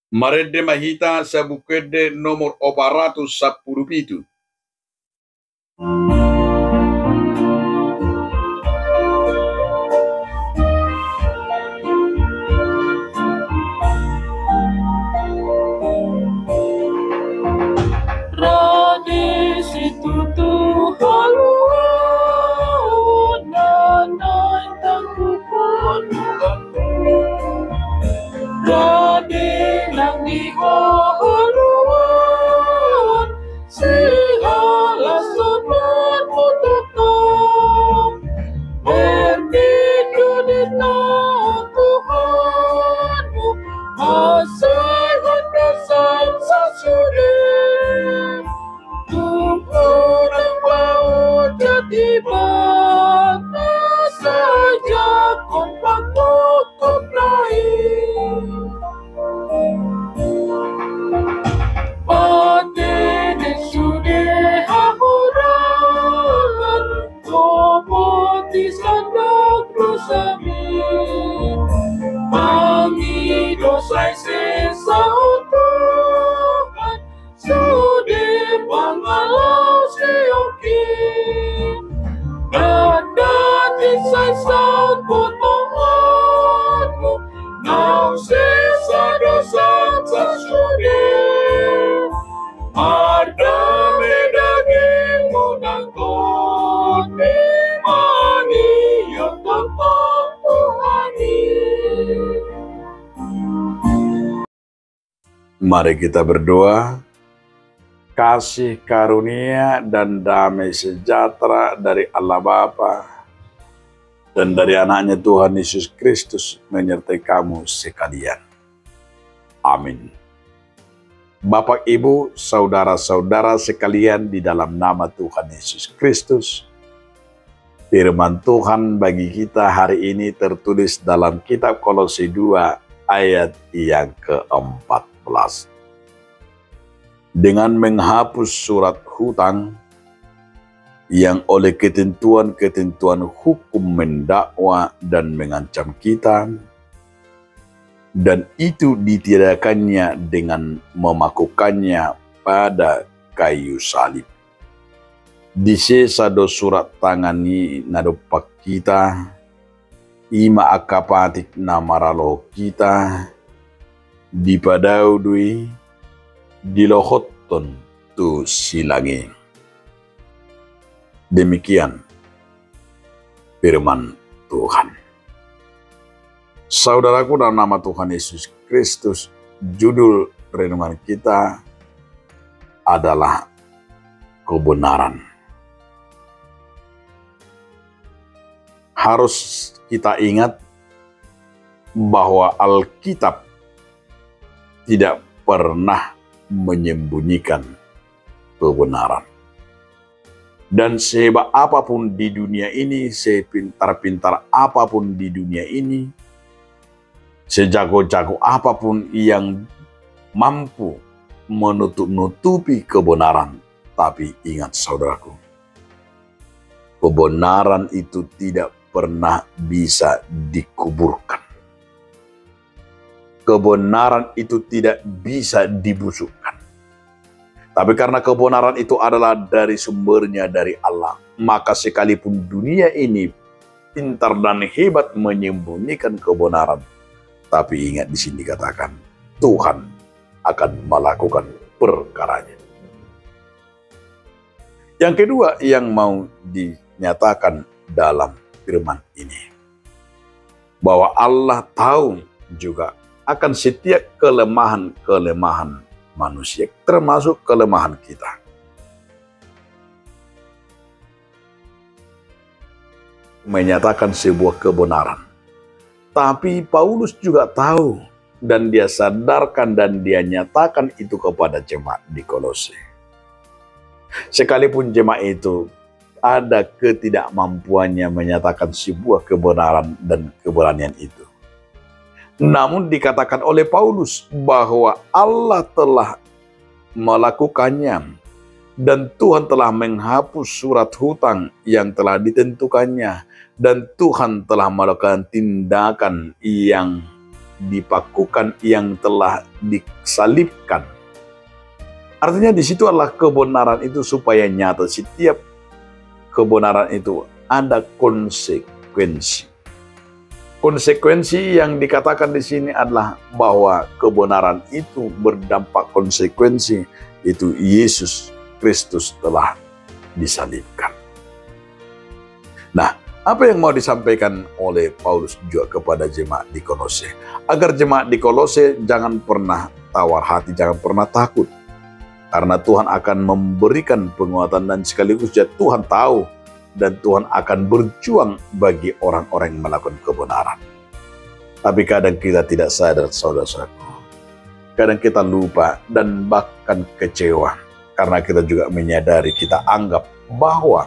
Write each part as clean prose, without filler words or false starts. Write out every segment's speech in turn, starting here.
Marede mahita sa bukede nomor 417. Tradisi tutu haluan nanay tangkupon Radi lang di haluan si halas sopan mututong Berdito din na Tuhanmu Masay hatasan sa sulit Tuhan ang bawat katibat na saja kung pagtutup lain Pati ni sudi hahuran Komoti sandak lusamin Pangidos ay sisa Tuhan Sudi pangalaw siyokin Dan datin say saud putunganmu Nang sisa dosa sa sudi Adami dagingmu ng konti Mani yang tetap Tuhani Mari kita berdoa. Kasih karunia dan damai sejahtera dari Allah Bapa dan dari anaknya Tuhan Yesus Kristus menyertai kamu sekalian. Amin. Bapak, Ibu, saudara-saudara sekalian di dalam nama Tuhan Yesus Kristus, firman Tuhan bagi kita hari ini tertulis dalam kitab Kolose 2 ayat yang ke-14. Dengan menghapus surat hutang yang oleh ketentuan-ketentuan hukum mendakwa dan mengancam kita, dan itu ditiadakannya dengan memakukannya pada kayu salib. Disesa do surat tangani nadopak kita, ima akapatik namaralo kita, dipadaudui, dilohoton tu silangi. Demikian firman Tuhan. Saudaraku, dalam nama Tuhan Yesus Kristus, judul renungan kita adalah kebenaran. Harus kita ingat bahwa Alkitab tidak pernah menyembunyikan kebenaran. Dan sehebat apapun di dunia ini, sepintar-pintar apapun di dunia ini, sejago-jago apapun yang mampu menutup-nutupi kebenaran, tapi ingat saudaraku, kebenaran itu tidak pernah bisa dikuburkan. Kebenaran itu tidak bisa dibusukkan. Tapi karena kebenaran itu adalah dari sumbernya dari Allah, maka sekalipun dunia ini pintar dan hebat menyembunyikan kebenaran, tapi ingat di sini dikatakan Tuhan akan melakukan perkaranya. Yang kedua yang mau dinyatakan dalam firman ini, bahwa Allah tahu juga akan setiap kelemahan-kelemahan manusia, termasuk kelemahan kita. Menyatakan sebuah kebenaran. Tapi Paulus juga tahu, dan dia sadarkan dan dia nyatakan itu kepada jemaat di Kolose. Sekalipun jemaat itu ada ketidakmampuannya menyatakan sebuah kebenaran dan keberanian itu. Namun dikatakan oleh Paulus bahwa Allah telah melakukannya dan Tuhan telah menghapus surat hutang yang telah ditentukannya dan Tuhan telah melakukan tindakan yang dipakukan, yang telah disalibkan. Artinya di situ adalah kebenaran itu supaya nyata. Setiap kebenaran itu ada konsekuensi. Konsekuensi yang dikatakan di sini adalah bahwa kebenaran itu berdampak konsekuensi, itu Yesus Kristus telah disalibkan. Nah, apa yang mau disampaikan oleh Paulus juga kepada jemaat di Kolose? Agar jemaat di Kolose jangan pernah tawar hati, jangan pernah takut. Karena Tuhan akan memberikan penguatan, dan sekaligus ya Tuhan tahu dan Tuhan akan berjuang bagi orang-orang yang melakukan kebenaran. Tapi kadang kita tidak sadar, saudara-saudaraku. Kadang kita lupa dan bahkan kecewa. Karena kita juga menyadari, kita anggap bahwa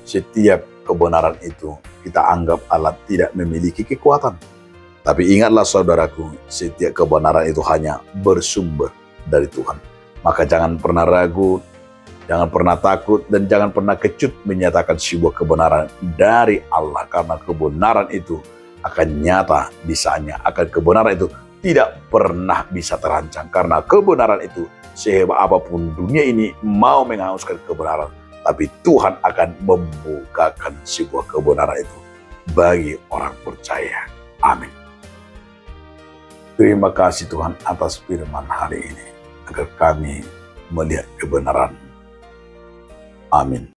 setiap kebenaran itu kita anggap Allah tidak memiliki kekuatan. Tapi ingatlah saudaraku, setiap kebenaran itu hanya bersumber dari Tuhan. Maka jangan pernah ragu, jangan pernah takut, dan jangan pernah kecut menyatakan sebuah kebenaran dari Allah. Karena kebenaran itu akan nyata bisanya. Akan kebenaran itu tidak pernah bisa terancam. Karena kebenaran itu, sehebat apapun dunia ini mau menghanguskan kebenaran, tapi Tuhan akan membukakan sebuah kebenaran itu bagi orang percaya. Amin. Terima kasih Tuhan atas firman hari ini, agar kami melihat kebenaran. Amin.